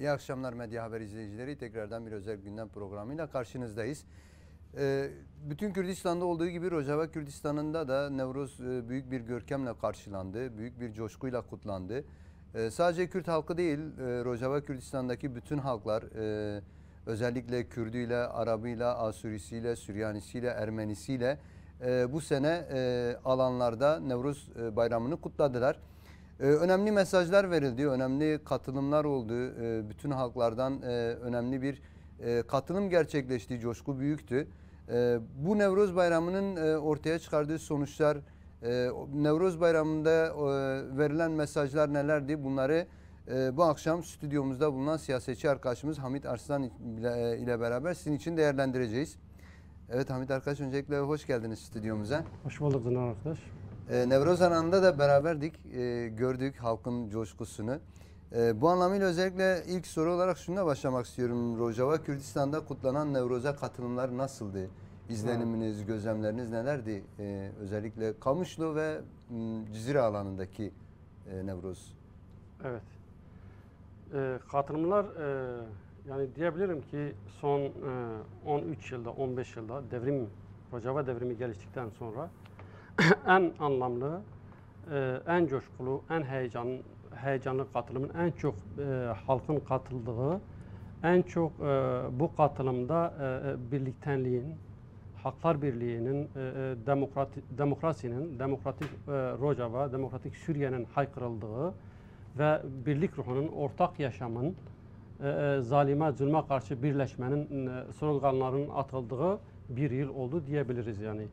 İyi akşamlar Medya Haber izleyicileri. Tekrardan bir özel gündem programıyla karşınızdayız. Bütün Kürdistan'da olduğu gibi Rojava Kürdistan'ında da Nevruz büyük bir görkemle karşılandı. Büyük bir coşkuyla kutlandı. Sadece Kürt halkı değil, Rojava Kürdistan'daki bütün halklar, özellikle Kürdüyle, Arabıyla, Asurisiyle, Süryanisiyle, Ermenisiyle bu sene alanlarda Nevruz bayramını kutladılar. Önemli mesajlar verildi, önemli katılımlar oldu. Bütün halklardan önemli bir katılım gerçekleşti, coşku büyüktü. Bu Nevruz Bayramı'nın ortaya çıkardığı sonuçlar, Nevruz Bayramı'nda verilen mesajlar nelerdi? Bunları bu akşam stüdyomuzda bulunan siyasetçi arkadaşımız Hamit Arslan ile beraber sizin için değerlendireceğiz. Evet Hamit arkadaş, öncelikle hoş geldiniz stüdyomuza. Hoş bulduk Dinar arkadaş. Nevruz Anı'nda da beraberdik, gördük halkın coşkusunu. Bu anlamıyla özellikle ilk soru olarak şununla başlamak istiyorum. Rojava Kürdistan'da kutlanan Nevruz'a katılımlar nasıldı? İzleniminiz, gözlemleriniz nelerdi? Özellikle Kamışlı ve Cizre alanındaki Nevruz. Evet. Katılımlar yani diyebilirim ki son 13 yılda, 15 yılda Rojava devrimi geliştikten sonra en anlamlı, en coşkulu, en heyecanlı katılımın, en çok halkın katıldığı, en çok bu katılımda birliktenliğin, Haklar Birliği'nin, demokrasinin, demokratik Rojava, demokratik Suriye'nin haykırıldığı ve birlik ruhunun, ortak yaşamın, zalime, zulme karşı birleşmenin sloganlarının atıldığı bir yıl oldu diyebiliriz yani.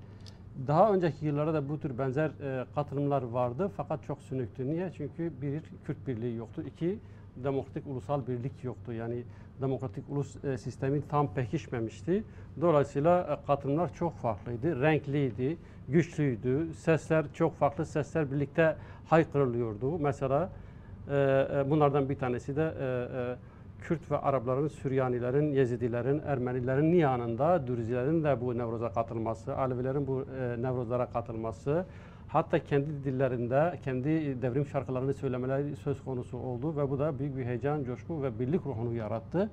Daha önceki yıllarda da bu tür benzer katılımlar vardı fakat çok sönüktü. Niye? Çünkü bir, Kürt Birliği yoktu. İki, demokratik ulusal birlik yoktu. Yani demokratik ulus sistemi tam pekişmemişti. Dolayısıyla katılımlar çok farklıydı, renkliydi, güçlüydü. Sesler, çok farklı sesler birlikte haykırılıyordu. Mesela bunlardan bir tanesi de Kürt ve Arapların, Süryanilerin, Yezidilerin, Ermenilerin yanında Dürzilerin de bu Nevruz'a katılması, Alevilerin bu Nevruzlara katılması, hatta kendi dillerinde, kendi devrim şarkılarını söylemeleri söz konusu oldu ve bu da büyük bir heyecan, coşku ve birlik ruhunu yarattı.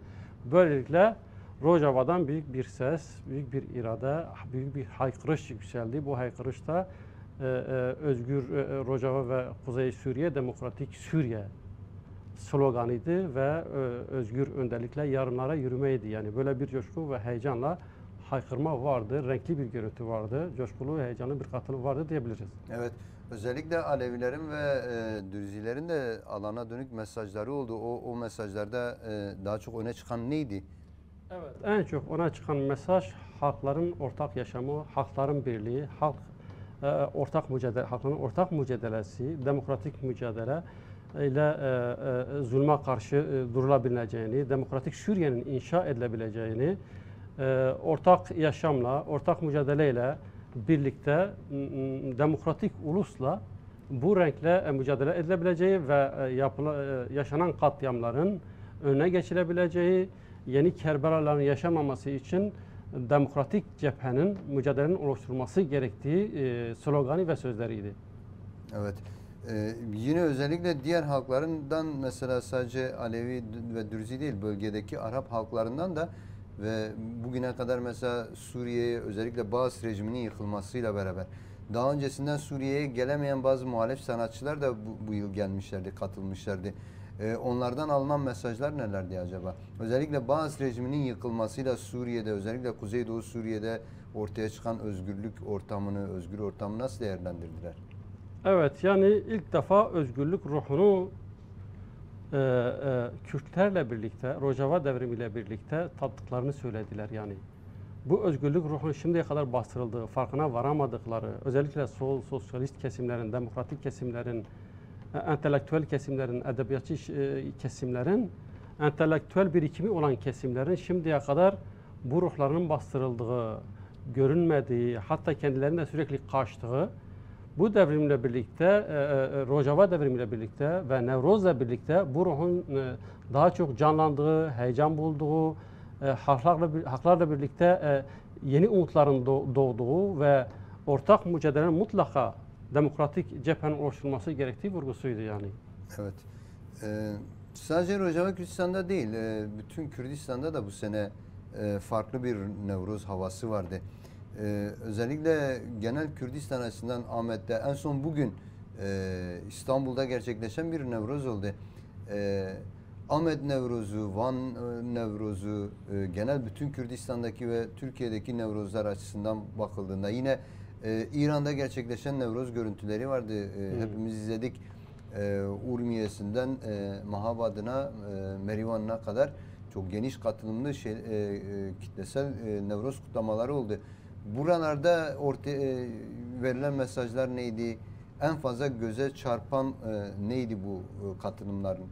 Böylelikle Rojava'dan büyük bir ses, büyük bir irade, büyük bir haykırış yükseldi. Bu haykırış da Özgür Rojava ve Kuzey Suriye, Demokratik Suriye sloganıydı ve özgür önderlikle yarınlara yürümeydi. Yani böyle bir coşku ve heyecanla haykırma vardı, renkli bir görüntü vardı, coşkulu ve heyecanlı bir katılım vardı diyebiliriz. Evet, özellikle Alevilerin ve Dürzilerin de alana dönük mesajları oldu. O mesajlarda daha çok öne çıkan neydi? Evet, en çok öne çıkan mesaj halkların ortak yaşamı, halkların birliği, halkların ortak mücadelesi, demokratik mücadele ile zulme karşı durulabileceğini, demokratik Suriye'nin inşa edilebileceğini, ortak yaşamla, ortak mücadeleyle birlikte demokratik ulusla bu renkle mücadele edilebileceği ve yaşanan katliamların önüne geçilebileceği, yeni Kerbelaların yaşamaması için demokratik cephenin mücadelenin oluşturulması gerektiği sloganı ve sözleriydi. Evet. Yine özellikle diğer halklarından, mesela sadece Alevi ve Dürzi değil, bölgedeki Arap halklarından da ve bugüne kadar mesela Suriye'ye, özellikle Baas rejiminin yıkılmasıyla beraber daha öncesinden Suriye'ye gelemeyen bazı muhalif sanatçılar da bu yıl gelmişlerdi, katılmışlardı. Onlardan alınan mesajlar nelerdi acaba? Özellikle Baas rejiminin yıkılmasıyla Suriye'de, özellikle Kuzeydoğu Suriye'de ortaya çıkan özgürlük ortamını, özgür ortamı nasıl değerlendirdiler? Evet, yani ilk defa özgürlük ruhunu Kürtlerle birlikte, Rojava devrimiyle birlikte tattıklarını söylediler yani. Bu özgürlük ruhunun şimdiye kadar bastırıldığı, farkına varamadıkları, özellikle sol, sosyalist kesimlerin, demokratik kesimlerin, entelektüel kesimlerin, edebiyatçı kesimlerin, entelektüel birikimi olan kesimlerin şimdiye kadar bu ruhlarının bastırıldığı, görünmediği, hatta kendilerine sürekli kaçtığı, bu devrimle birlikte, Rojava devrimiyle birlikte ve Nevruz'la birlikte bu ruhun daha çok canlandığı, heyecan bulduğu, haklarla birlikte yeni umutların doğduğu ve ortak mücadelenin mutlaka demokratik cephenin oluşturulması gerektiği vurgusuydu yani. Evet. Sadece Rojava Kürdistan'da değil, bütün Kürdistan'da da bu sene farklı bir Nevruz havası vardı. Özellikle genel Kürdistan açısından Ahmet'te en son bugün İstanbul'da gerçekleşen bir Nevruz oldu. Ahmet Nevrozu, Van Nevrozu, genel bütün Kürdistan'daki ve Türkiye'deki Nevruzlar açısından bakıldığında yine İran'da gerçekleşen Nevroz görüntüleri vardı. Hepimiz izledik. Urmiyesi'nden Mahabad'ına, Merivan'ına kadar çok geniş katılımlı kitlesel Nevroz kutlamaları oldu. Buralarda verilen mesajlar neydi? En fazla göze çarpan neydi bu katılımların?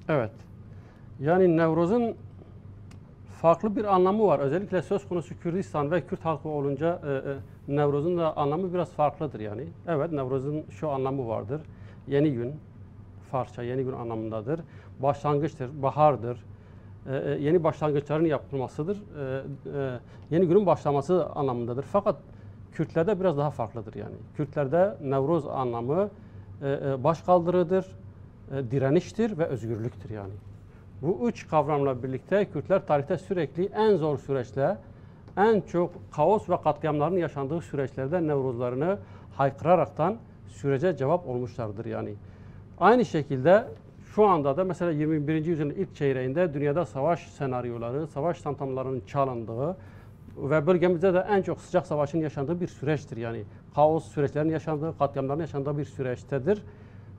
Evet. Yani Nevroz'un farklı bir anlamı var. Özellikle söz konusu Kürdistan ve Kürt halkı olunca Nevroz'un da anlamı biraz farklıdır yani. Evet, Nevroz'un şu anlamı vardır. Yeni gün, Farsça yeni gün anlamındadır. Başlangıçtır, bahardır. Yeni başlangıçların yapılmasıdır. Yeni günün başlaması anlamındadır. Fakat Kürtlerde biraz daha farklıdır yani. Kürtlerde Nevroz anlamı başkaldırıdır, direniştir ve özgürlüktür yani. Bu üç kavramla birlikte Kürtler tarihte sürekli en zor süreçte, en çok kaos ve katliamların yaşandığı süreçlerde Nevruzlarını haykıraraktan sürece cevap olmuşlardır yani. Aynı şekilde şu anda da mesela 21. yüzyılın ilk çeyreğinde dünyada savaş senaryoları, savaş tantamlarının çalındığı ve bölgemizde de en çok sıcak savaşın yaşandığı bir süreçtir yani. Kaos süreçlerinin yaşandığı, katliamların yaşandığı bir süreçtedir.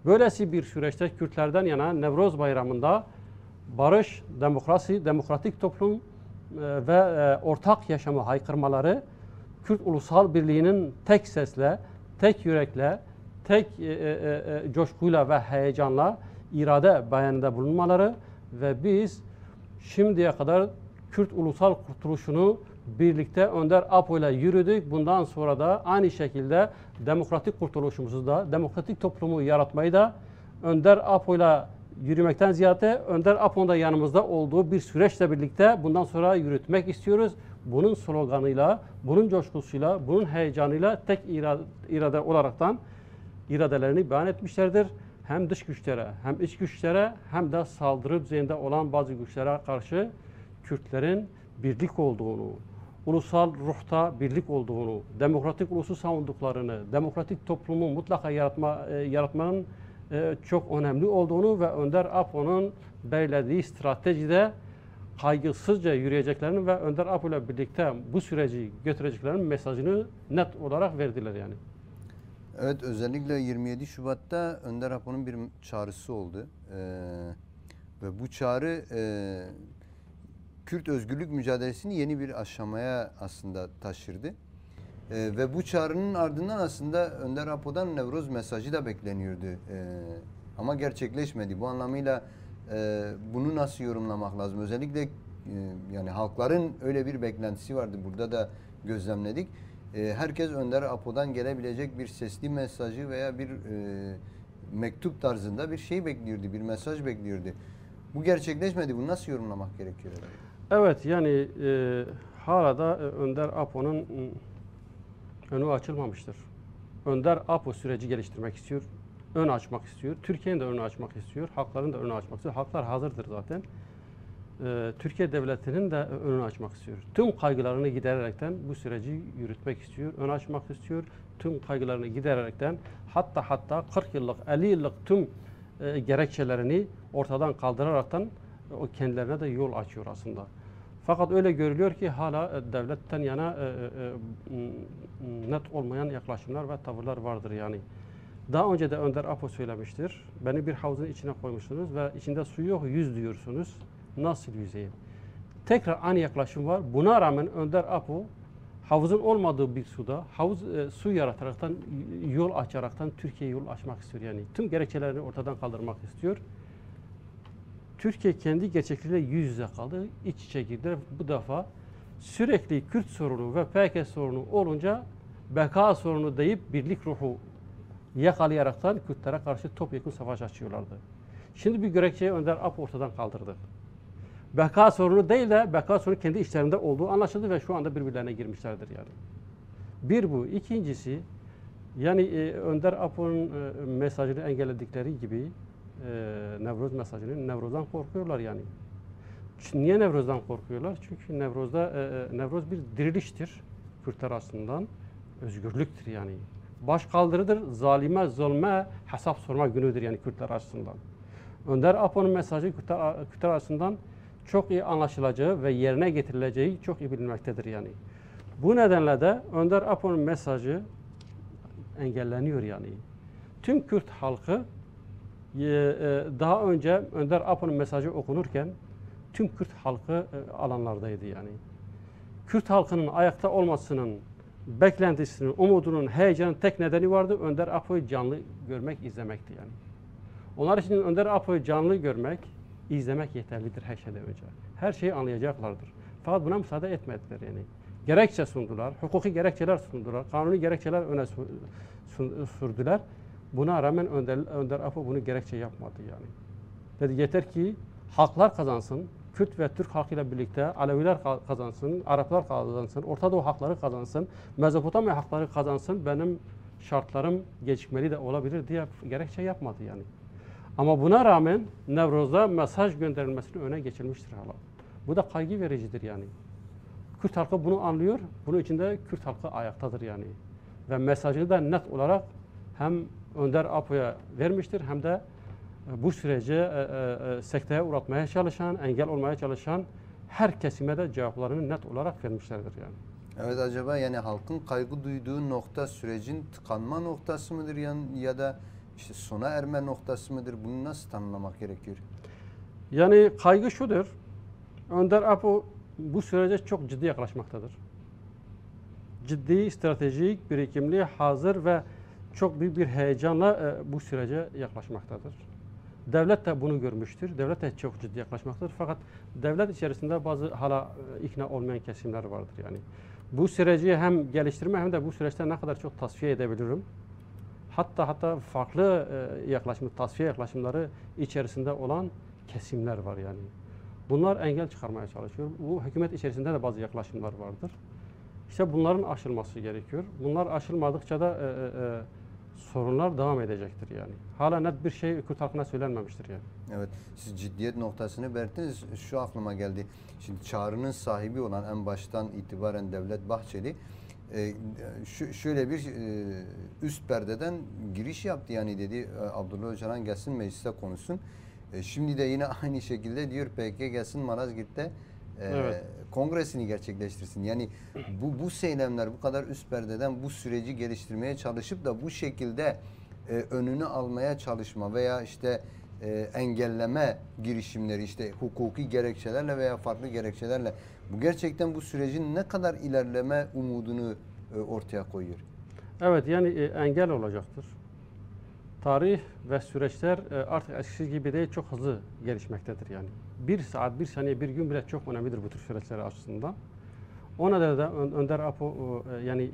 Böylesi bir süreçte Kürtlerden yana Nevroz Bayramı'nda barış, demokrasi, demokratik toplum ve ortak yaşamı haykırmaları, Kürt Ulusal Birliği'nin tek sesle, tek yürekle, tek coşkuyla ve heyecanla irade beyanında bulunmaları ve biz şimdiye kadar Kürt Ulusal Kurtuluşu'nu birlikte Önder Apo ile yürüdük. Bundan sonra da aynı şekilde demokratik kurtuluşumuzu da, demokratik toplumu yaratmayı da Önder Apo ile yürümekten ziyade Önder Apo'nun da yanımızda olduğu bir süreçle birlikte bundan sonra yürütmek istiyoruz. Bunun sloganıyla, bunun coşkusuyla, bunun heyecanıyla tek irade olaraktan iradelerini beyan etmişlerdir. Hem dış güçlere, hem iç güçlere, hem de saldırı düzeyinde olan bazı güçlere karşı Kürtlerin birlik olduğunu, ulusal ruhta birlik olduğunu, demokratik ulusu savunduklarını, demokratik toplumu mutlaka yaratmanın çok önemli olduğunu ve Önder Apo'nun belirlediği stratejide kaygısızca yürüyeceklerini ve Önder Apo ile birlikte bu süreci götüreceklerinin mesajını net olarak verdiler yani. Evet, özellikle 27 Şubat'ta Önder Apo'nun bir çağrısı oldu. Ve bu çağrı Kürt özgürlük mücadelesini yeni bir aşamaya aslında taşırdı. Ve bu çağrının ardından aslında Önder Apo'dan Nevroz mesajı da bekleniyordu. Ama gerçekleşmedi. Bu anlamıyla bunu nasıl yorumlamak lazım? Özellikle yani halkların öyle bir beklentisi vardı. Burada da gözlemledik. Herkes Önder Apo'dan gelebilecek bir sesli mesajı veya bir mektup tarzında bir şey bekliyordu, bir mesaj bekliyordu. Bu gerçekleşmedi. Bunu nasıl yorumlamak gerekiyor? Evet, yani hala da Önder Apo'nun önü açılmamıştır. Önder Apo süreci geliştirmek istiyor, ön açmak istiyor. Türkiye'nin de önünü açmak istiyor, halkların da önünü açmak istiyor. Halklar hazırdır zaten. Türkiye devletinin de önünü açmak istiyor. Tüm kaygılarını gidererekten bu süreci yürütmek istiyor, ön açmak istiyor. Tüm kaygılarını gidererekten hatta 40 yıllık, 50 yıllık tüm gerekçelerini ortadan kaldıraraktan o kendilerine de yol açıyor aslında. Fakat öyle görülüyor ki hala devletten yana net olmayan yaklaşımlar ve tavırlar vardır yani. Daha önce de Önder Apo söylemiştir. Beni bir havuzun içine koymuşsunuz ve içinde su yok, yüz diyorsunuz. Nasıl yüzeyim? Tekrar aynı yaklaşım var. Buna rağmen Önder Apo havuzun olmadığı bir suda su yarataraktan, yol açaraktan Türkiye'ye yol açmak istiyor yani. Tüm gerekçelerini ortadan kaldırmak istiyor. Türkiye kendi gerçekleriyle yüz yüze kaldı, iç içe girdi. Bu defa sürekli Kürt sorunu ve PKK sorunu olunca beka sorunu deyip birlik ruhu yakalayaraktan Kürtlere karşı topyekun savaş açıyorlardı. Şimdi bir gerekçeyi Önder Apo ortadan kaldırdı. Beka sorunu değil de beka sorunu kendi işlerinde olduğu anlaşıldı ve şu anda birbirlerine girmişlerdir yani. Bir bu. İkincisi, yani Önder Apo'nun mesajını engelledikleri gibi Nevruz mesajını, Nevruz'dan korkuyorlar yani. Niye Nevruz'dan korkuyorlar? Çünkü Nevruz bir diriliştir Kürtler açısından, özgürlüktür yani. Baş kaldırıdır, zalime, zulme hesap sorma günüdür yani Kürtler açısından. Önder Apo'nun mesajı Kürtler açısından çok iyi anlaşılacağı ve yerine getirileceği çok iyi bilinmektedir yani. Bu nedenle de Önder Apo'nun mesajı engelleniyor yani. Tüm Kürt halkı daha önce Önder Apo'nun mesajı okunurken tüm Kürt halkı alanlardaydı yani. Kürt halkının ayakta olmasının beklentisinin, umudunun, heyecanın tek nedeni vardı. Önder Apo'yu canlı görmek, izlemekti yani. Onlar için Önder Apo'yu canlı görmek, izlemek yeterlidir her şeyden önce. Her şeyi anlayacaklardır. Fakat buna müsaade etmediler yani. Gerekçe sundular, hukuki gerekçeler sundular, kanuni gerekçeler öne sürdüler. Buna rağmen Önder Apo bunu gerekçe yapmadı yani. Dedi yeter ki halklar kazansın, Kürt ve Türk halkıyla birlikte Aleviler kazansın, Araplar kazansın, Orta Doğu halkları kazansın, Mezopotamya halkları kazansın, benim şartlarım gecikmeli de olabilir diye gerekçe yapmadı yani. Ama buna rağmen Nevruz'da mesaj gönderilmesini öne geçilmiştir hala. Bu da kaygı vericidir yani. Kürt halkı bunu anlıyor, bunun içinde Kürt halkı ayaktadır yani. Ve mesajını da net olarak hem Önder Apo'ya vermiştir hem de bu süreci sekteye uğratmaya çalışan, engel olmaya çalışan her kesime de cevaplarını net olarak vermişlerdir yani. Evet, acaba yani halkın kaygı duyduğu nokta sürecin tıkanma noktası mıdır yani, ya da işte sona erme noktası mıdır? Bunu nasıl tanımlamak gerekiyor? Yani kaygı şudur. Önder Apo bu sürece çok ciddi yaklaşmaktadır. Ciddi, stratejik, birikimli, hazır ve çok büyük bir heyecanla bu sürece yaklaşmaktadır. Devlet de bunu görmüştür. Devlet de çok ciddi yaklaşmaktadır. Fakat devlet içerisinde bazı hala ikna olmayan kesimler vardır yani. Bu süreci hem geliştirme hem de bu süreçte ne kadar çok tasfiye edebilirim. Hatta farklı tasfiye yaklaşımları içerisinde olan kesimler var yani. Bunlar engel çıkarmaya çalışıyor. Bu hükümet içerisinde de bazı yaklaşımlar vardır. İşte bunların aşılması gerekiyor. Bunlar aşılmadıkça da sorunlar devam edecektir yani. Hala net bir şey Kürt halkına söylenmemiştir yani. Evet, siz ciddiyet noktasını belirttiniz. Şu aklıma geldi. Şimdi çağrının sahibi olan en baştan itibaren Devlet Bahçeli şöyle bir üst perdeden giriş yaptı yani, dedi Abdullah Öcalan gelsin mecliste konuşsun. Şimdi de yine aynı şekilde diyor PKK gelsin Malazgirt'te Evet. kongresini gerçekleştirsin. Yani bu söylemler bu kadar üst perdeden bu süreci geliştirmeye çalışıp da bu şekilde önünü almaya çalışma veya işte engelleme girişimleri, işte hukuki gerekçelerle veya farklı gerekçelerle, bu gerçekten bu sürecin ne kadar ilerleme umudunu ortaya koyuyor? Evet, yani engel olacaktır. Tarih ve süreçler artık eskisi gibi değil, çok hızlı gelişmektedir yani. Bir saat, bir saniye, bir gün bile çok önemlidir bu tür süreçler açısından. O nedenle de Önder Apo yani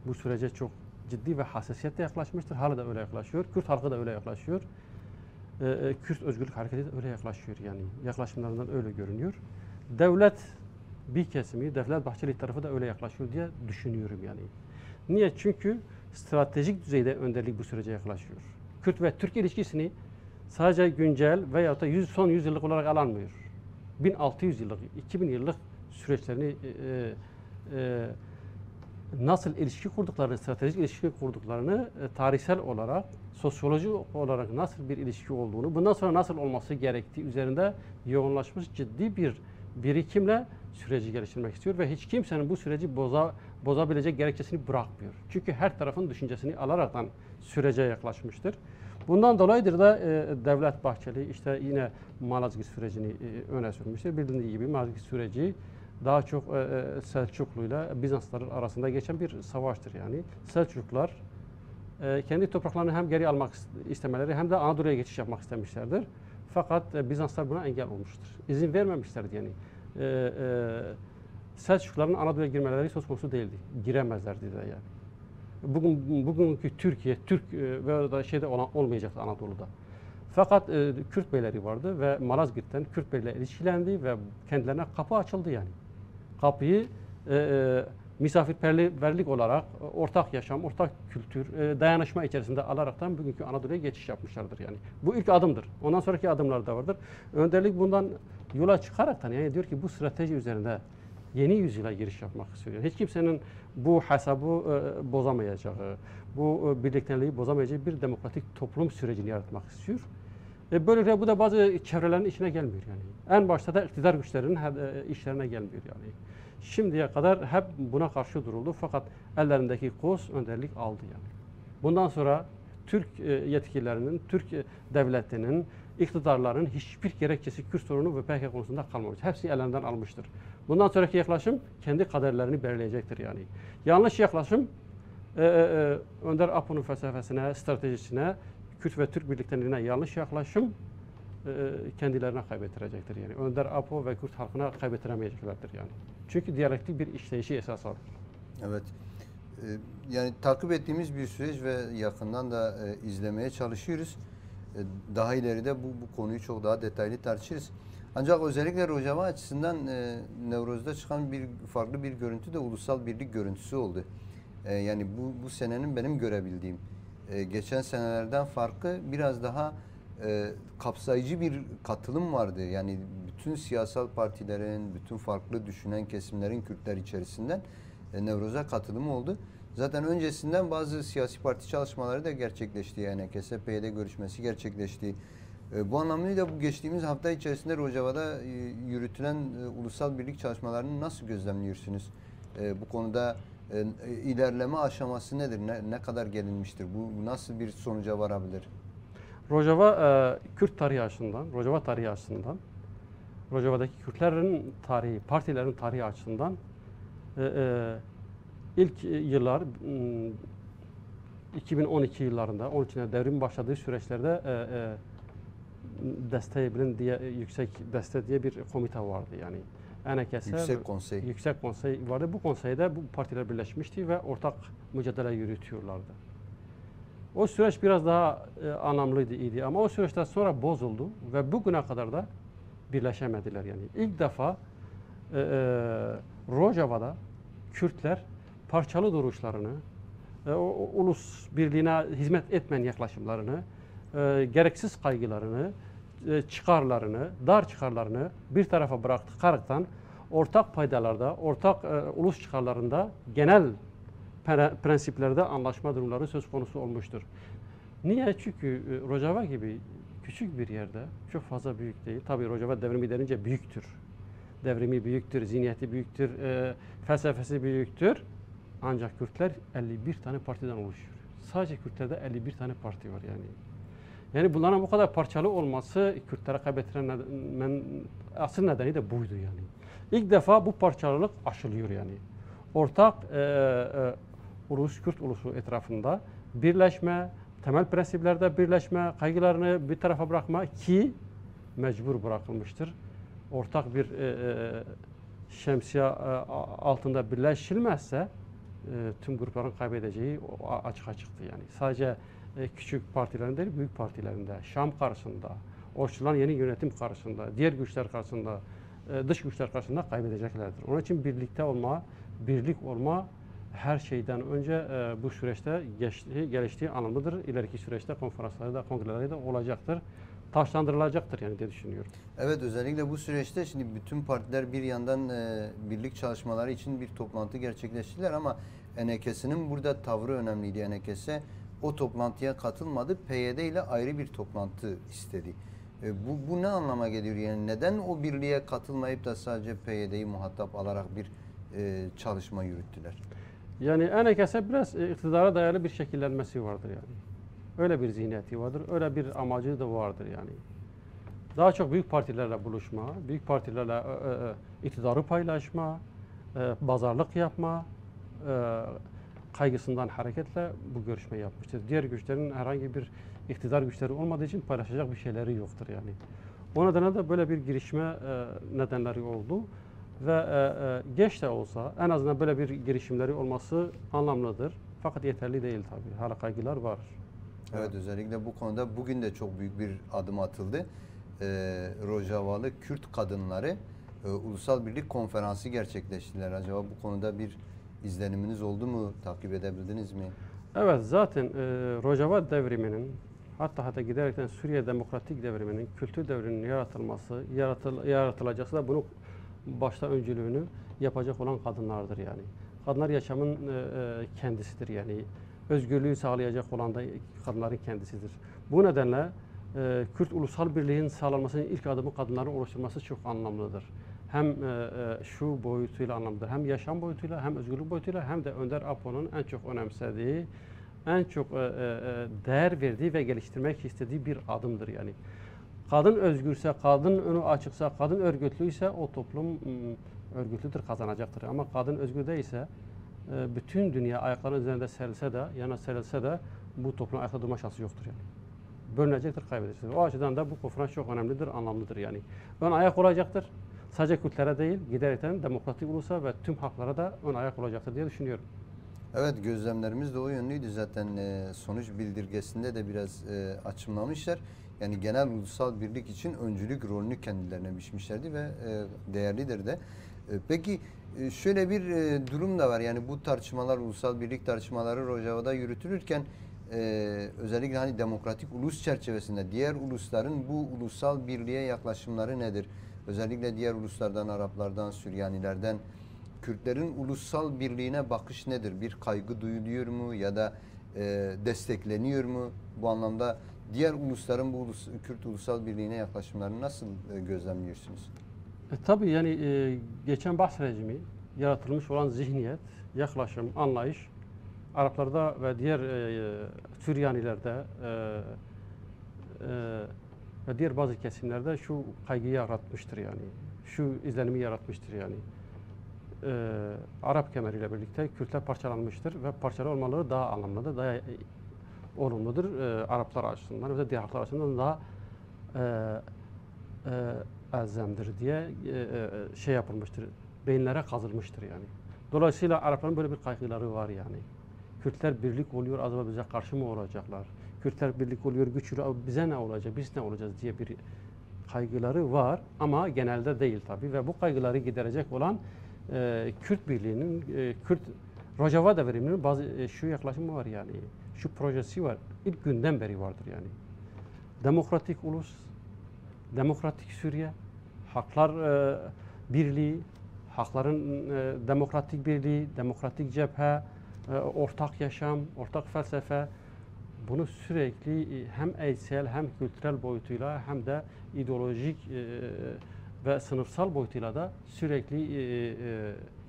bu sürece çok ciddi ve hassasiyetle yaklaşmıştır. Hala da öyle yaklaşıyor. Kürt halkı da öyle yaklaşıyor. Kürt Özgürlük Hareketi de öyle yaklaşıyor yani. Yaklaşımlarından öyle görünüyor. Devlet bir kesimi, Devlet Bahçeli tarafı da öyle yaklaşıyor diye düşünüyorum yani. Niye? Çünkü stratejik düzeyde önderlik bu sürece yaklaşıyor. Kürt ve Türk ilişkisini sadece güncel veyahut da son 100 yıllık olarak alanmıyor. 1600 yıllık, 2000 yıllık süreçlerini nasıl ilişki kurduklarını, stratejik ilişki kurduklarını tarihsel olarak, sosyolojik olarak nasıl bir ilişki olduğunu, bundan sonra nasıl olması gerektiği üzerinde yoğunlaşmış ciddi bir birikimle süreci geliştirmek istiyor ve hiç kimsenin bu süreci bozabilecek gerekçesini bırakmıyor. Çünkü her tarafın düşüncesini alaraktan sürece yaklaşmıştır. Bundan dolayıdır da Devlet Bahçeli işte yine Malazgirt sürecini öne sürmüştür. Bildiğiniz gibi Malazgirt süreci daha çok Selçuklu'yla Bizanslar arasında geçen bir savaştır yani. Selçuklular kendi topraklarını hem geri almak istemeleri hem de Anadolu'ya geçiş yapmak istemişlerdir. Fakat Bizanslar buna engel olmuştur. İzin vermemişlerdi yani. Selçukluların Anadolu'ya girmeleri söz konusu değildi. Giremezlerdi de yani. Bugünkü Türkiye, Türk ve da şeyde olmayacaktı Anadolu'da. Fakat Kürt beyleri vardı ve Malazgirt'ten Kürt beylerle ilişkilendi ve kendilerine kapı açıldı yani. Kapıyı misafirperverlik olarak ortak yaşam, ortak kültür, dayanışma içerisinde alaraktan bugünkü Anadolu'ya geçiş yapmışlardır yani. Bu ilk adımdır. Ondan sonraki adımlar da vardır. Önderlik bundan yola çıkaraktan yani diyor ki bu strateji üzerinde yeni yüzyıla giriş yapmak istiyor. Hiç kimsenin bu hesabı bozamayacağı, bu birlikteliği bozamayacağı bir demokratik toplum sürecini yaratmak istiyor. Böylelikle bu da bazı çevrelerin içine gelmiyor yani. En başta da iktidar güçlerinin işlerine gelmiyor yani. Şimdiye kadar hep buna karşı duruldu fakat ellerindeki koz önderlik aldı yani. Bundan sonra Türk yetkililerinin, Türk devletinin, iktidarların hiçbir gerekçesi Kürt sorunu ve PKK konusunda kalmamış. Hepsi ellerinden almıştır. Bundan sonraki yaklaşım kendi kaderlerini belirleyecektir yani. Yanlış yaklaşım Önder Apo'nun felsefesine, stratejisine, Kürt ve Türk birlikteliğine yanlış yaklaşım kendilerine kaybettirecektir yani. Önder Apo ve Kürt halkına kaybettiremeyeceklerdir yani. Çünkü diyalektik bir işleyişi esas alır. Evet. Yani takip ettiğimiz bir süreç ve yakından da izlemeye çalışıyoruz. Daha ileride bu konuyu çok daha detaylı tartışırız. Ancak özellikle Rojava açısından Nevroz'da çıkan farklı bir görüntü de ulusal birlik görüntüsü oldu. Yani bu senenin benim görebildiğim geçen senelerden farkı biraz daha kapsayıcı bir katılım vardı. Yani bütün siyasal partilerin, bütün farklı düşünen kesimlerin Kürtler içerisinden Nevroz'a katılımı oldu. Zaten öncesinden bazı siyasi parti çalışmaları da gerçekleşti. Yani KSP'de görüşmesi gerçekleşti. Bu anlamıyla bu geçtiğimiz hafta içerisinde Rojava'da yürütülen ulusal birlik çalışmalarını nasıl gözlemliyorsunuz? Bu konuda ilerleme aşaması nedir? Ne kadar gelinmiştir? Bu nasıl bir sonuca varabilir? Rojava Kürt tarihi açısından, Rojava tarihi açısından, Rojava'daki Kürtlerin tarihi, partilerin tarihi açısından ilk yıllar 2012 yıllarında, onun için devrim başladığı süreçlerde Desteği diye yüksek deste diye bir komite vardı yani. Yüksek konsey vardı. Bu konseyde bu partiler birleşmişti ve ortak mücadele yürütüyorlardı. O süreç biraz daha anlamlıydı, iyiydi ama o süreçten sonra bozuldu ve bugüne kadar da birleşemediler yani. İlk defa Rojava'da Kürtler parçalı duruşlarını, ulus birliğine hizmet etmeyen yaklaşımlarını, gereksiz kaygılarını, çıkarlarını, dar çıkarlarını bir tarafa bırakaraktan ortak paydalarda, ortak ulus çıkarlarında genel prensiplerde anlaşma durumları söz konusu olmuştur. Niye? Çünkü Rojava gibi küçük bir yerde, çok fazla büyük değil. Tabii Rojava devrimi denince büyüktür. Devrimi büyüktür, zihniyeti büyüktür, felsefesi büyüktür. Ancak Kürtler 51 tane partiden oluşuyor. Sadece Kürtlerde 51 tane parti var yani. Yani bunların bu kadar parçalı olması Kürtlere kaybettiren asıl nedeni de buydu yani. İlk defa bu parçalılık aşılıyor yani. Ortak ulus, Kürt ulusu etrafında birleşme, temel prensiplerde birleşme, kaygılarını bir tarafa bırakma ki mecbur bırakılmıştır. Ortak bir şemsiye altında birleşilmezse tüm grupların kaybedeceği açığa çıktı yani. Sadece küçük partilerin değil, büyük partilerinde, Şam karşısında, oluşturulan yeni yönetim karşısında, diğer güçler karşısında, dış güçler karşısında kaybedeceklerdir. Onun için birlikte olma, birlik olma her şeyden önce bu süreçte geliştiği anlamlıdır. İleriki süreçte konferansları da, kongreleri de olacaktır. Taşlandırılacaktır yani diye düşünüyorum. Evet, özellikle bu süreçte şimdi bütün partiler bir yandan birlik çalışmaları için bir toplantı gerçekleştirdiler ama ENKS'nin burada tavrı önemliydi. ENKS o toplantıya katılmadı. PYD ile ayrı bir toplantı istedi. Bu ne anlama geliyor? Yani neden o birliğe katılmayıp da sadece PYD'yi muhatap alarak bir çalışma yürüttüler? Yani ENKS biraz iktidara dayalı bir şekillenmesi vardır yani. Öyle bir zihniyeti vardır, öyle bir amacı da vardır yani. Daha çok büyük partilerle buluşma, büyük partilerle iktidarı paylaşma, pazarlık yapma kaygısından hareketle bu görüşmeyi yapmıştır. Diğer güçlerin herhangi bir iktidar güçleri olmadığı için paylaşacak bir şeyleri yoktur yani. O nedenle de böyle bir girişme nedenleri oldu ve geç de olsa en azından böyle bir girişimleri olması anlamlıdır. Fakat yeterli değil tabii. Hala kaygılar var. Evet, özellikle bu konuda bugün de çok büyük bir adım atıldı. Rojavalı Kürt kadınları Ulusal Birlik Konferansı gerçekleştirdiler. Acaba bu konuda bir izleniminiz oldu mu? Takip edebildiniz mi? Evet, zaten Rojava devriminin, hatta giderekten Suriye Demokratik Devriminin, kültür devrinin yaratılması, yaratılacaksa da bunu başta öncülüğünü yapacak olan kadınlardır yani. Kadınlar yaşamın kendisidir yani. Özgürlüğü sağlayacak olan da kadınların kendisidir. Bu nedenle Kürt Ulusal Birliği'nin sağlanmasının ilk adımı kadınların oluşturması çok anlamlıdır. Hem şu boyutuyla anlamlıdır. Hem yaşam boyutuyla, hem özgürlük boyutuyla, hem de Önder Apo'nun en çok önemsediği, en çok değer verdiği ve geliştirmek istediği bir adımdır yani. Kadın özgürse, kadın önü açıksa, kadın örgütlüyse o toplum örgütlüdür, kazanacaktır. Ama kadın özgür değilse, bütün dünya ayaklarının üzerinde serilse de, yana serilse de bu toplum ayakta durma şansı yoktur yani. Bölünecektir, kaybedecektir. O açıdan da bu konferans çok önemlidir, anlamlıdır yani. Ön ayak olacaktır. Sadece Kürtlere değil, giderekten demokratik ulusa ve tüm halklara da ön ayak olacaktır diye düşünüyorum. Evet, gözlemlerimiz de o yönlüydü zaten. Sonuç bildirgesinde de biraz açımlamışlar. Yani genel ulusal birlik için öncülük rolünü kendilerine biçmişlerdi ve değerlidir de. Peki şöyle bir durum da var. Yani bu tartışmalar, ulusal birlik tartışmaları Rojava'da yürütülürken özellikle hani demokratik ulus çerçevesinde diğer ulusların bu ulusal birliğe yaklaşımları nedir? Özellikle diğer uluslardan, Araplardan, Süryanilerden Kürtlerin ulusal birliğine bakış nedir? Bir kaygı duyuluyor mu ya da destekleniyor mu? Bu anlamda diğer ulusların bu Kürt ulusal birliğine yaklaşımlarını nasıl gözlemliyorsunuz? Tabii yani geçen Bahs rejimi yaratılmış olan zihniyet, yaklaşım, anlayış Araplarda ve diğer Süryanilerde ve diğer bazı kesimlerde şu kaygıyı yaratmıştır yani. Şu izlenimi yaratmıştır yani. Arap kemeriyle birlikte Kürtler parçalanmıştır ve parçalı olmaları daha anlamlıdır, daha olumludur Araplar açısından ve diğer halklar açısından daha elzemdir diye şey yapılmıştır, beyinlere kazılmıştır yani. Dolayısıyla Arapların böyle bir kaygıları var yani. Kürtler birlik oluyor, acaba bize karşı mı olacaklar? Kürtler birlik oluyor, güçlü, bize ne olacak, biz ne olacağız diye bir kaygıları var ama genelde değil tabii ve bu kaygıları giderecek olan Kürt Birliği'nin, Kürt Rojava devriminin bazı şu yaklaşımı var yani, şu projesi var, ilk günden beri vardır yani. Demokratik ulus, demokratik Suriye, haklar birliği, hakların demokratik birliği, demokratik cephe, ortak yaşam, ortak felsefe, bunu sürekli hem eğitsel hem kültürel boyutuyla hem de ideolojik ve sınıfsal boyutuyla da sürekli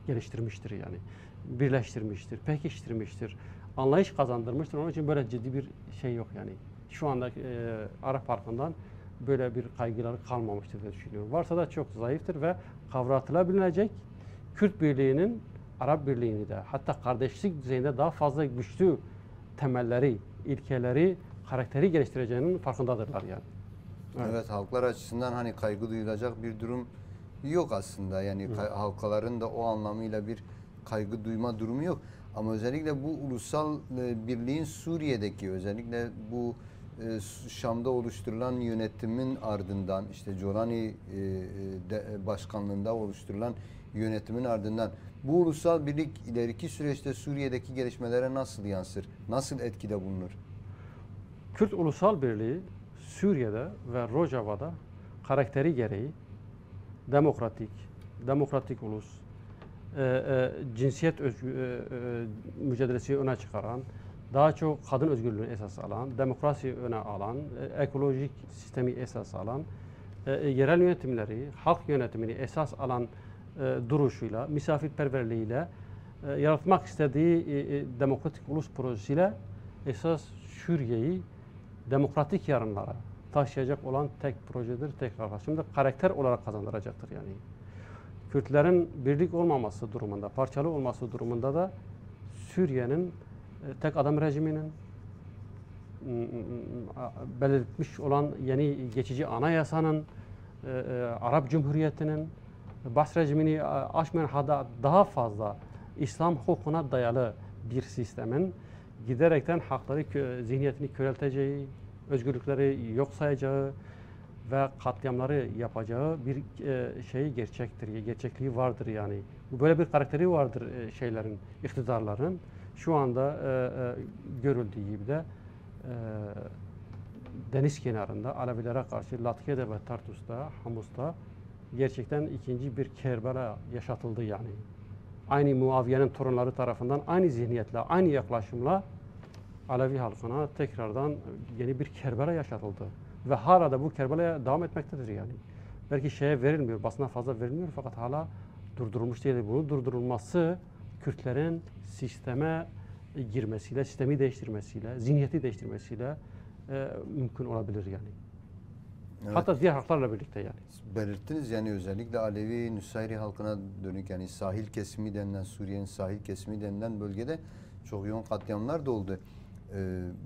geliştirmiştir yani. Birleştirmiştir, pekiştirmiştir, anlayış kazandırmıştır. Onun için böyle ciddi bir şey yok yani. Şu anda Arap halkından böyle bir kaygıları kalmamıştır diye düşünüyorum. Varsa da çok zayıftır ve kavratılabilecek Kürt Birliği'nin Arap Birliği'ni de hatta kardeşlik düzeyinde daha fazla güçlü temelleri, ilkeleri, karakteri geliştireceğinin farkındadırlar yani. Evet, halklar açısından hani kaygı duyulacak bir durum yok aslında. Yani halkaların da o anlamıyla bir kaygı duyma durumu yok. Ama özellikle bu ulusal birliğin Suriye'deki özellikle bu Şam'da oluşturulan yönetimin ardından işte Colani başkanlığında oluşturulan yönetimin ardından bu ulusal birlik ileriki süreçte Suriye'deki gelişmelere nasıl yansır? Nasıl etkide bulunur? Kürt Ulusal Birliği Suriye'de ve Rojava'da karakteri gereği demokratik ulus, cinsiyet mücadelesi öne çıkaran, daha çok kadın özgürlüğünü esas alan, demokrasi öne alan, ekolojik sistemi esas alan, yerel yönetimleri, halk yönetimini esas alan duruşuyla, misafirperverliğiyle, yaratmak istediği demokratik ulus projesiyle esas Suriye'yi demokratik yarınlara taşıyacak olan tek projedir, tek yaklaşımdır. Karakter olarak kazandıracaktır yani. Kürtlerin birlik olmaması durumunda, parçalı olması durumunda da Suriye'nin tek adam rejiminin belirtmiş olan yeni geçici anayasanın, Arap Cumhuriyeti'nin, Bas rejimini aşmayan daha fazla İslam hukukuna dayalı bir sistemin giderekten hakları, zihniyetini körelteceği, özgürlükleri yok sayacağı ve katliamları yapacağı bir şeyi gerçekliği vardır yani. Böyle bir karakteri vardır şeylerin, iktidarların. Şu anda görüldüğü gibi de deniz kenarında Alevilere karşı Latkiye'de ve Tartus'ta, Hamus'ta gerçekten ikinci bir Kerbela yaşatıldı yani. Aynı Muaviye'nin torunları tarafından aynı zihniyetle, aynı yaklaşımla Alevi halkına tekrardan yeni bir Kerbela yaşatıldı. Ve hala da bu Kerbela'ya devam etmektedir yani. Belki şeye verilmiyor, basına fazla verilmiyor fakat hala durdurulmuş değil. Bunun durdurulması Kürtlerin sisteme girmesiyle, sistemi değiştirmesiyle, zihniyeti değiştirmesiyle mümkün olabilir yani. Evet. Hatta diğer halklarla birlikte yani. Belirttiniz yani özellikle Alevi Nusayri halkına dönük yani sahil kesimi denilen Suriye'nin sahil kesimi denilen bölgede çok yoğun katliamlar da oldu.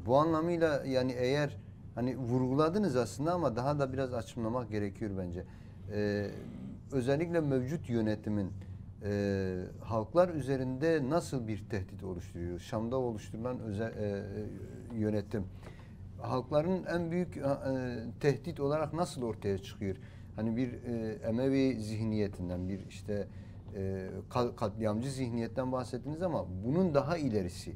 Bu anlamıyla yani eğer hani vurguladınız aslında ama daha da biraz açımlamak gerekiyor bence. Özellikle mevcut yönetimin halklar üzerinde nasıl bir tehdit oluşturuyor? Şam'da oluşturulan yönetim halkların en büyük tehdit olarak nasıl ortaya çıkıyor? Hani bir Emevi zihniyetinden, bir işte katliamcı zihniyetten bahsettiniz ama bunun daha ilerisi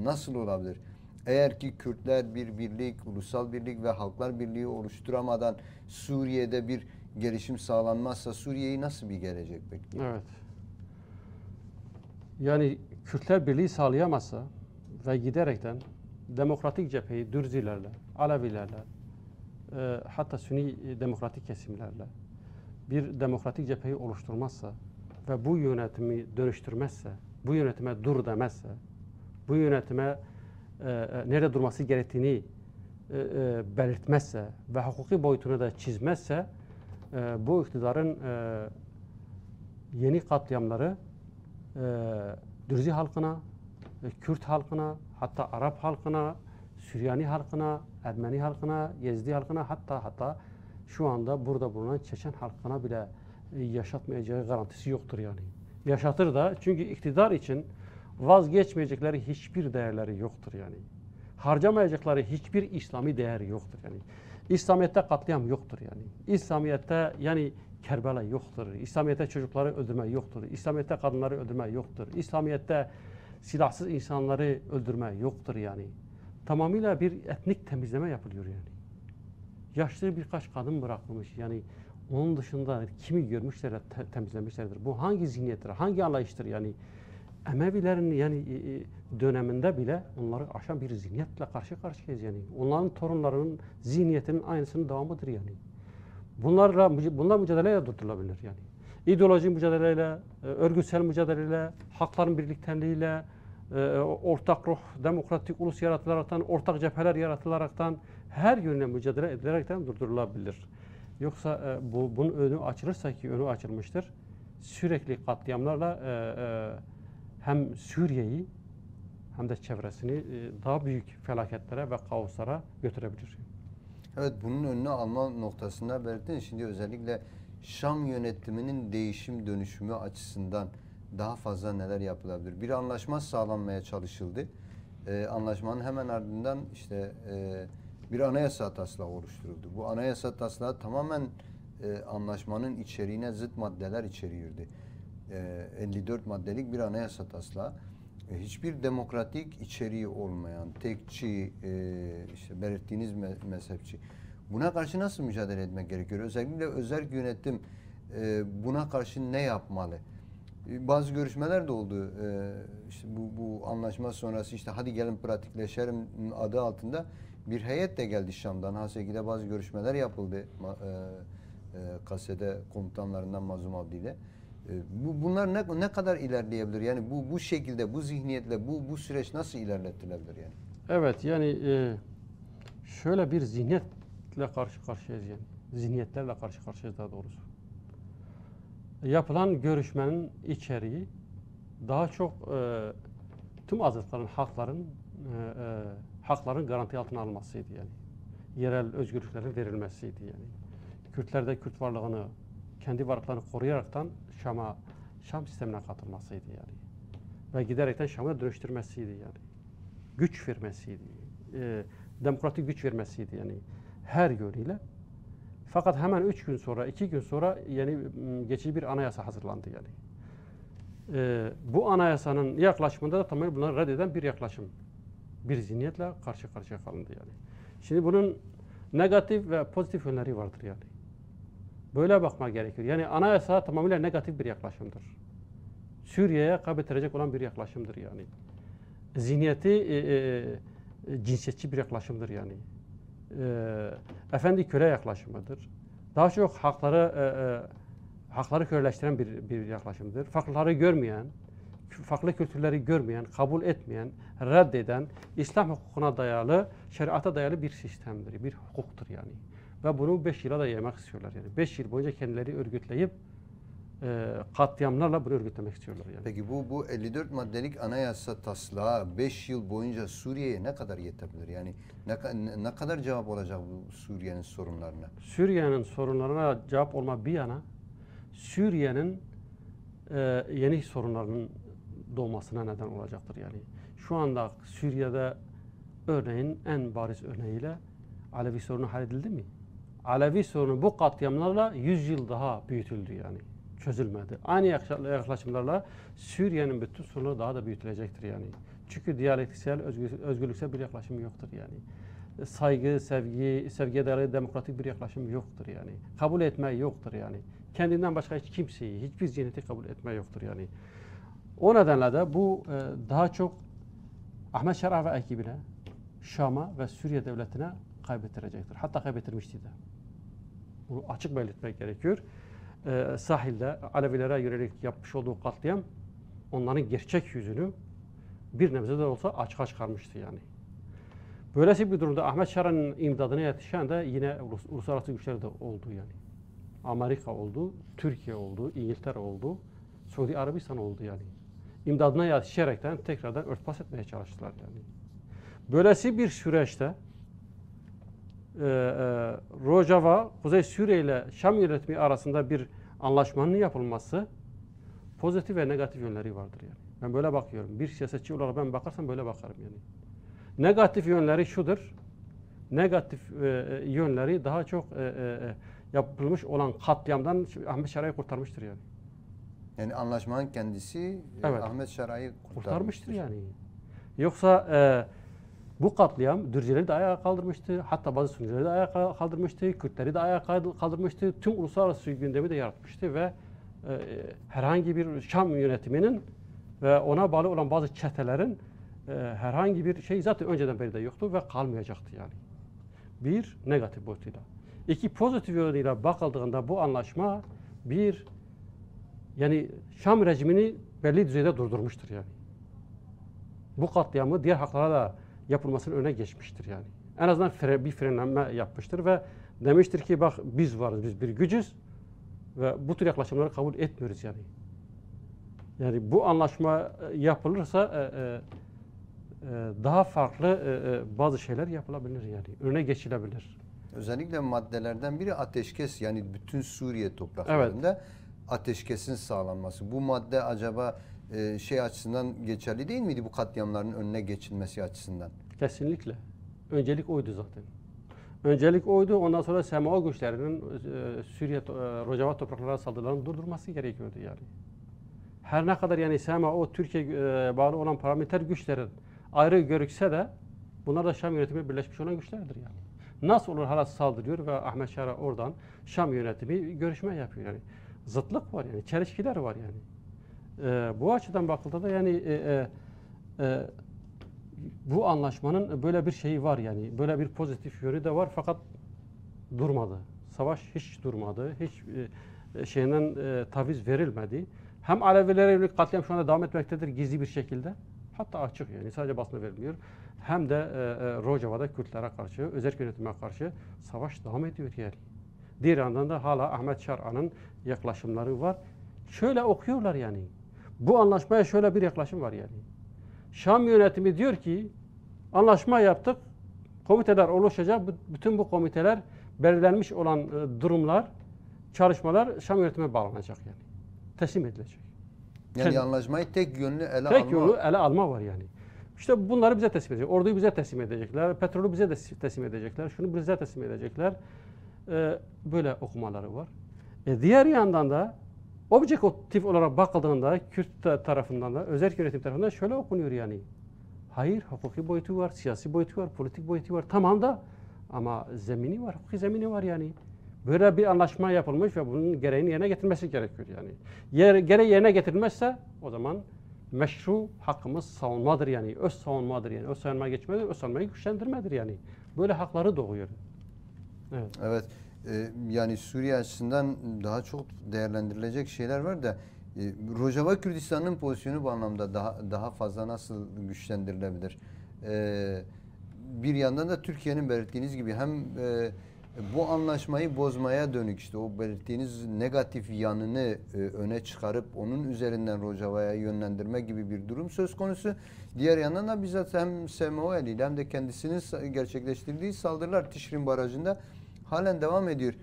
nasıl olabilir? Eğer ki Kürtler bir birlik, ulusal birlik ve halklar birliği oluşturamadan Suriye'de bir gelişim sağlanmazsa Suriye'yi nasıl bir gelecek bekliyor? Evet. Yani Kürtler birliği sağlayamazsa ve giderekten demokratik cepheyi Dürzilerle, Alevilerle, hatta Sünni demokratik kesimlerle bir demokratik cepheyi oluşturmazsa ve bu yönetimi dönüştürmezse, bu yönetime dur demezse, bu yönetime nerede durması gerektiğini belirtmezse ve hukuki boyutunu da çizmezse bu iktidarın yeni katliamları Dürzi halkına, Kürt halkına, hatta Arap halkına, Süryani halkına, Ermeni halkına, Yezdi halkına hatta şu anda burada bulunan Çeçen halkına bile yaşatmayacağı garantisi yoktur yani. Yaşatır da çünkü iktidar için vazgeçmeyecekleri hiçbir değerleri yoktur yani. Harcamayacakları hiçbir İslami değer yoktur yani. İslamiyet'te katliam yoktur yani. İslamiyet'te yani Kerbela yoktur. İslamiyet'te çocukları öldürme yoktur. İslamiyet'te kadınları öldürme yoktur. İslamiyet'te silahsız insanları öldürme yoktur yani. Tamamıyla bir etnik temizleme yapılıyor yani. Yaşlı birkaç kadın bırakılmış yani. Onun dışında kimi görmüşler temizlemişlerdir. Bu hangi zihniyettir, hangi anlayıştır yani? Emevilerin yani döneminde bile onları aşan bir zihniyetle karşı karşıyayız yani. Onların torunlarının zihniyetinin aynısının devamıdır yani. Bunlar mücadeleyle durdurulabilir yani. İdeolojik mücadeleyle, örgütsel mücadeleyle, halkların birlikteliğiyle, ortak ruh, demokratik ulus yaratılaraktan, ortak cepheler yaratılaraktan her yönle mücadele edilerekten durdurulabilir. Yoksa bunun önü açılırsa ki önü açılmıştır, sürekli katliamlarla hem Suriye'yi hem de çevresini daha büyük felaketlere ve kaoslara götürebilir. Evet, bunun önüne alma noktasında belirttiniz. Şimdi özellikle Şam yönetiminin değişim dönüşümü açısından daha fazla neler yapılabilir? Bir anlaşma sağlanmaya çalışıldı. Anlaşmanın hemen ardından işte bir anayasa taslağı oluşturuldu. Bu anayasa taslağı tamamen anlaşmanın içeriğine zıt maddeler içeriyordu. 54 maddelik bir anayasa taslağı. Hiçbir demokratik içeriği olmayan, tekçi, işte belirttiğiniz mezhepçi. Buna karşı nasıl mücadele etmek gerekiyor? Özellikle özerk yönetim buna karşı ne yapmalı? Bazı görüşmeler de oldu. İşte bu anlaşma sonrası işte hadi gelin pratikleşelim adı altında bir heyet de geldi Şam'dan. Haseki'de bazı görüşmeler yapıldı. Kasede komutanlarından Mazlum Abdi ile. Bunlar ne kadar ilerleyebilir? Yani bu şekilde, bu zihniyetle bu süreç nasıl ilerletilebilir yani? Evet yani şöyle bir zihniyetle karşı karşıyayız yani. Zihniyetlerle karşı karşıyayız daha doğrusu. Yapılan görüşmenin içeriği daha çok tüm azınlıkların, hakların garanti altına alınmasıydı yani. Yerel özgürlüklerin verilmesiydi yani. Kürtler de Kürt varlığını, kendi varlıklarını koruyaraktan Şam sistemine katılmasıydı yani. Ve giderekten Şam'a dönüştürmesiydi yani. Güç vermesiydi. Demokratik güç vermesiydi yani. Her yönüyle Fakat hemen 3 gün sonra, 2 gün sonra yeni geçici bir anayasa hazırlandı yani. Bu anayasanın yaklaşımında da tamamen bunları reddeden bir yaklaşım, bir zihniyetle karşı karşıya kalındı yani. Şimdi bunun negatif ve pozitif yönleri vardır yani. Böyle bakmak gerekiyor. Yani anayasa tamamıyla negatif bir yaklaşımdır. Suriye'ye kaybettirecek olan bir yaklaşımdır yani. Zihniyeti cinsiyetçi bir yaklaşımdır yani. Efendi köle yaklaşımıdır. Daha çok hakları köleleştiren bir yaklaşımdır. Farklıları görmeyen, farklı kültürleri görmeyen, kabul etmeyen, reddeden, İslam hukukuna dayalı, şeriata dayalı bir sistemdir, bir hukuktur yani. Ve bunu 5 yıla da yaymak istiyorlar yani. 5 yıl boyunca kendileri örgütleyip katliamlarla bunu örgütlemek istiyorlar yani. Peki bu 54 maddelik anayasa taslağı 5 yıl boyunca Suriye'ye ne kadar yetebilir? Yani ne kadar cevap olacak bu Suriye'nin sorunlarına? Suriye'nin sorunlarına cevap olma bir yana, Suriye'nin yeni sorunlarının doğmasına neden olacaktır yani. Şu anda Suriye'de örneğin en bariz örneğiyle Alevi sorunu halledildi mi? Alevi sorunu bu katliamlarla 100 yıl daha büyütüldü yani. Çözülmedi. Aynı yaklaşımlarla Suriye'nin bütün sorunları daha da büyütülecektir yani. Çünkü diyalektiksel, özgürlüksel bir yaklaşım yoktur yani. Saygı, sevgiye dayalı demokratik bir yaklaşım yoktur yani. Kabul etme yoktur yani. Kendinden başka hiç kimseyi, hiçbir zihniyeti kabul etme yoktur yani. O nedenle de bu daha çok Ahmet Şara ve ekibine, Şam'a ve Suriye devletine kaybettirecektir. Hatta kaybettirmişti de. Bunu açık belirtmek gerekiyor. Sahilde Alevilere yönelik yapmış olduğu katliam onların gerçek yüzünü bir nebze de olsa açığa çıkarmıştı yani. Böylesi bir durumda Ahmet Şara'nın imdadına yetişen de yine uluslararası güçler de oldu yani. Amerika oldu, Türkiye oldu, İngiltere oldu, Suudi Arabistan oldu yani. İmdadına yetişerekten tekrardan örtbas etmeye çalıştılar yani. Böylesi bir süreçte Rojava, Kuzey Suriye ile Şam yönetimi arasında bir anlaşmanın yapılması pozitif ve negatif yönleri vardır yani. Ben böyle bakıyorum. Bir siyasetçi olarak ben bakarsam böyle bakarım yani. Negatif yönleri şudur. Negatif yönleri daha çok yapılmış olan katliamdan Ahmet Şara'yı kurtarmıştır yani. Yani anlaşmanın kendisi Evet. Ahmet Şara'yı Kurtarmıştır yani. Yoksa bu katliam Dürzileri de ayağa kaldırmıştı. Hatta bazı Sünnileri de ayağa kaldırmıştı. Kürtleri de ayağa kaldırmıştı. Tüm uluslararası gündemi de yaratmıştı ve herhangi bir Şam yönetiminin ve ona bağlı olan bazı çetelerin herhangi bir şey zaten önceden beri de yoktu ve kalmayacaktı yani. Bir, negatif boyutuyla. İki, pozitif yönüyle bakıldığında bu anlaşma yani Şam rejimini belli düzeyde durdurmuştur yani. Bu katliamı diğer haklara da yapılmasının önüne geçmiştir yani. En azından bir frenlenme yapmıştır ve demiştir ki bak biz varız, biz bir gücüz ve bu tür yaklaşımları kabul etmiyoruz yani. Yani bu anlaşma yapılırsa daha farklı bazı şeyler yapılabilir yani. Önüne geçilebilir. Özellikle maddelerden biri ateşkes, yani bütün Suriye topraklarında ateşkesin sağlanması. Bu madde acaba şey açısından geçerli değil miydi, bu katliamların önüne geçilmesi açısından? Kesinlikle. Öncelik oydu zaten. Öncelik oydu. Ondan sonra SMO güçlerinin Suriye Rojava topraklarına saldırılarını durdurması gerekiyordu yani. Her ne kadar yani SMO Türkiye bağlı olan paramiliter güçlerin ayrı görükse de bunlar da Şam yönetimi birleşmiş olan güçlerdir yani. Nasıl olur hala saldırıyor ve Ahmet Şara oradan Şam yönetimi görüşme yapıyor yani. Zıtlık var yani, çelişkiler var yani. Bu açıdan bakıldığında yani bu anlaşmanın böyle bir şeyi var yani. Böyle bir pozitif yönü de var fakat durmadı. Savaş hiç durmadı. Hiç şeyinden taviz verilmedi. Hem Alevilere yönelik katliam şu anda devam etmektedir gizli bir şekilde. Hatta açık yani sadece basına verilmiyor. Hem de Rojava'da Kürtlere karşı, özerk yönetime karşı savaş devam ediyor yani. Diğer yandan da hala Ahmet Şara'nın yaklaşımları var. Şöyle okuyorlar yani. Bu anlaşmaya şöyle bir yaklaşım var yani. Şam yönetimi diyor ki anlaşma yaptık, komiteler oluşacak. Bütün bu komiteler belirlenmiş olan durumlar, çalışmalar Şam yönetimine bağlanacak yani. Teslim edilecek. Yani anlaşmayı tek yönlü ele alma var yani. İşte bunları bize teslim edecek. Orduyu bize teslim edecekler, petrolü bize teslim edecekler, şunu bize teslim edecekler. böyle okumaları var. Diğer yandan da objektif olarak bakıldığında Kürt tarafından da, özerk yönetim tarafından şöyle okunuyor yani. Hayır, hukuki boyutu var, siyasi boyutu var, politik boyutu var. Tamam da ama zemini var, hukuki zemini var yani. Böyle bir anlaşma yapılmış ve bunun gereğini yerine getirmesi gerekiyor yani. Gereği yerine getirilmezse o zaman meşru hakkımız savunmadır yani. Öz savunmadır yani. Öz savunma geçmedi, öz savunmayı güçlendirmedir yani. Böyle hakları doğuyor. Evet. Evet. Yani Suriye açısından daha çok değerlendirilecek şeyler var da Rojava Kürdistan'ın pozisyonu bu anlamda daha fazla nasıl güçlendirilebilir? Bir yandan da Türkiye'nin belirttiğiniz gibi hem bu anlaşmayı bozmaya dönük işte o belirttiğiniz negatif yanını öne çıkarıp onun üzerinden Rojava'ya yönlendirme gibi bir durum söz konusu. Diğer yandan da bizzat hem SMO eliyle hem de kendisinin gerçekleştirdiği saldırılar Tişrin Barajı'nda halen devam ediyor.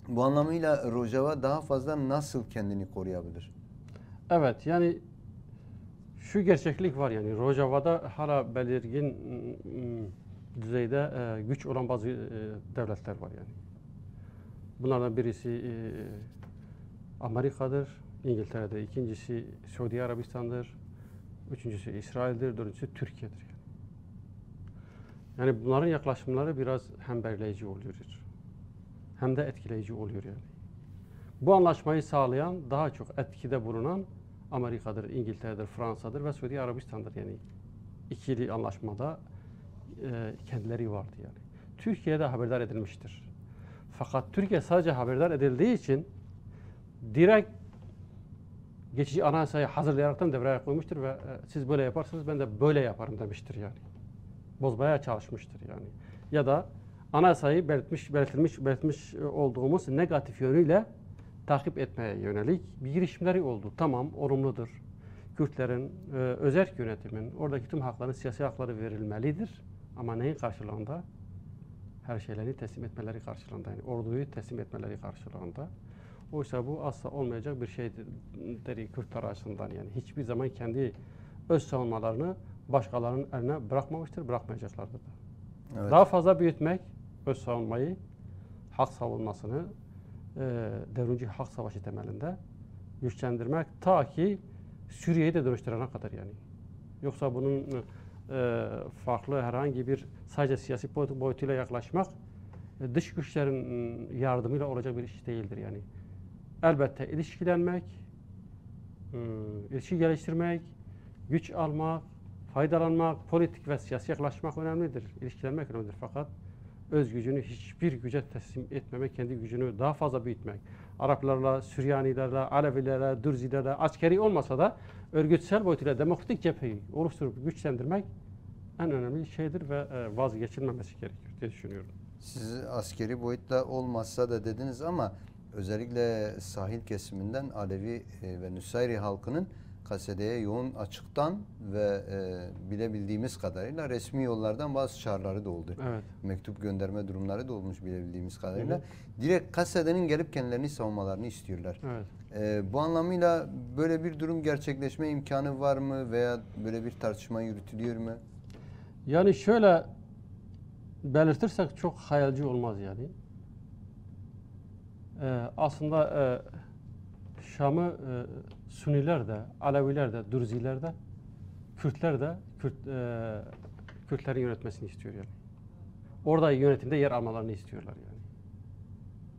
Bu anlamıyla Rojava daha fazla nasıl kendini koruyabilir? Evet yani şu gerçeklik var yani Rojava'da hala belirgin düzeyde güç olan bazı devletler var yani. Bunlardan birisi Amerika'dır, İngiltere'de, ikincisi Suudi Arabistan'dır, üçüncüsü İsrail'dir, dördüncüsü Türkiye'dir. Yani bunların yaklaşımları biraz hem belirleyici oluyor hem de etkileyici oluyor yani. Bu anlaşmayı sağlayan, daha çok etkide bulunan Amerika'dır, İngiltere'dir, Fransa'dır ve Suudi Arabistan'dır yani. İkili anlaşmada kendileri vardı yani. Türkiye'de haberdar edilmiştir. Fakat Türkiye sadece haberdar edildiği için direkt geçici anayasayı hazırlayaraktan devreye koymuştur ve siz böyle yaparsanız ben de böyle yaparım demiştir yani. Bozmaya çalışmıştır yani. Ya da anayasayı belirtmiş olduğumuz negatif yönüyle takip etmeye yönelik bir girişimleri oldu. Tamam, olumludur. Kürtlerin, özerk yönetimin, oradaki tüm hakların, siyasi hakları verilmelidir. Ama neyin karşılığında? Her şeylerini teslim etmeleri karşılığında. Yani orduyu teslim etmeleri karşılığında. Oysa bu asla olmayacak bir şeydir Kürtler açısından. Yani hiçbir zaman kendi öz savunmalarını başkalarının eline bırakmamıştır, bırakmayacaklardır da. Evet. Daha fazla büyütmek, öz savunmayı, hak savunmasını, devrimci hak savaşı temelinde güçlendirmek ta ki Suriye'yi de dönüştürene kadar yani. Yoksa bunun farklı herhangi bir sadece siyasi boyutuyla yaklaşmak dış güçlerin yardımıyla olacak bir iş değildir yani. Elbette ilişkilenmek, ilişki geliştirmek, güç almak, faydalanmak, politik ve siyasi yaklaşmak önemlidir. İlişkilenmek önemlidir. Fakat öz gücünü hiçbir güce teslim etmemek, kendi gücünü daha fazla büyütmek. Araplarla, Süryanilerle, Alevilerle, Dürzilerle, askeri olmasa da örgütsel boyutuyla demokratik cepheyi oluşturup güçlendirmek en önemli şeydir ve vazgeçilmemesi gerekiyor diye düşünüyorum. Siz askeri boyutla olmazsa da dediniz ama özellikle sahil kesiminden Alevi ve Nusayri halkının Kasede'ye yoğun açıktan ve bilebildiğimiz kadarıyla resmi yollardan bazı çağrıları da oldu. Evet. Mektup gönderme durumları da olmuş bilebildiğimiz kadarıyla. Hı hı. Direkt Kasede'nin gelip kendilerini savunmalarını istiyorlar. Evet. Bu anlamıyla böyle bir durum gerçekleşme imkanı var mı veya böyle bir tartışma yürütülüyor mu? Yani şöyle belirtirsek çok hayalci olmaz yani. Aslında Şam'ı Sünniler de, Aleviler de, Dürziler de, Kürtler de Kürtlerin yönetmesini istiyor yani. Orada yönetimde yer almalarını istiyorlar yani.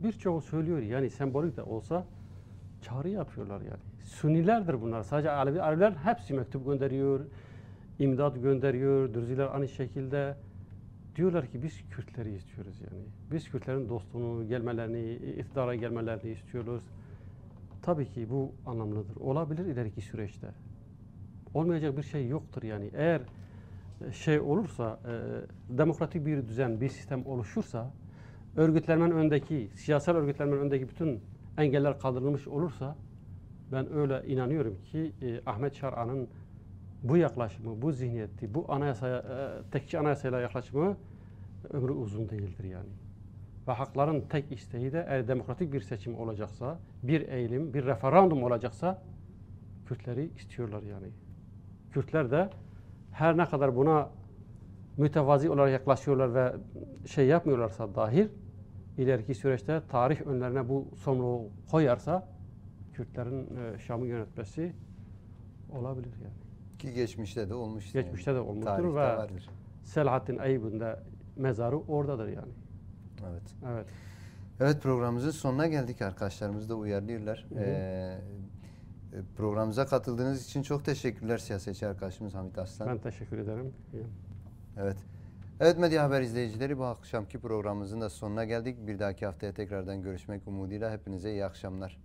Birçoğu söylüyor yani sembolik de olsa çağrı yapıyorlar yani. Sünnilerdir bunlar. Sadece Aleviler hepsi mektup gönderiyor, imdat gönderiyor, Dürziler aynı şekilde. Diyorlar ki biz Kürtleri istiyoruz yani. Biz Kürtlerin dostluğunu, gelmelerini, iktidara gelmelerini istiyoruz. Tabii ki bu anlamlıdır. Olabilir ileriki süreçte. Olmayacak bir şey yoktur yani. Eğer şey olursa, demokratik bir düzen, bir sistem oluşursa, siyasal örgütlenmenin öndeki bütün engeller kaldırılmış olursa, ben öyle inanıyorum ki Ahmet Şar'a'nın bu yaklaşımı, bu zihniyeti, bu anayasaya, tekçi anayasayla yaklaşımı ömrü uzun değildir yani. Ve hakların tek isteği de eğer demokratik bir seçim olacaksa, bir eğilim, bir referandum olacaksa Kürtleri istiyorlar yani. Kürtler de her ne kadar buna mütevazi olarak yaklaşıyorlar ve şey yapmıyorlarsa dahil ileriki süreçte tarih önlerine bu sorumluluğu koyarsa Kürtlerin Şam'ı yönetmesi olabilir yani. Ki geçmişte de olmuştur. Geçmişte de olmuştur Tarihte ve vardır. Selahattin Eyyubi'nin de mezarı oradadır yani. Evet. Evet. Evet, programımızın sonuna geldik. Arkadaşlarımız da uyarlıyorlar. Programımıza katıldığınız için çok teşekkürler siyasetçi arkadaşımız Hamit Aslan. Ben teşekkür ederim. Evet. Evet, Medya Haber izleyicileri, bu akşamki programımızın da sonuna geldik. Bir dahaki haftaya tekrardan görüşmek umuduyla hepinize iyi akşamlar.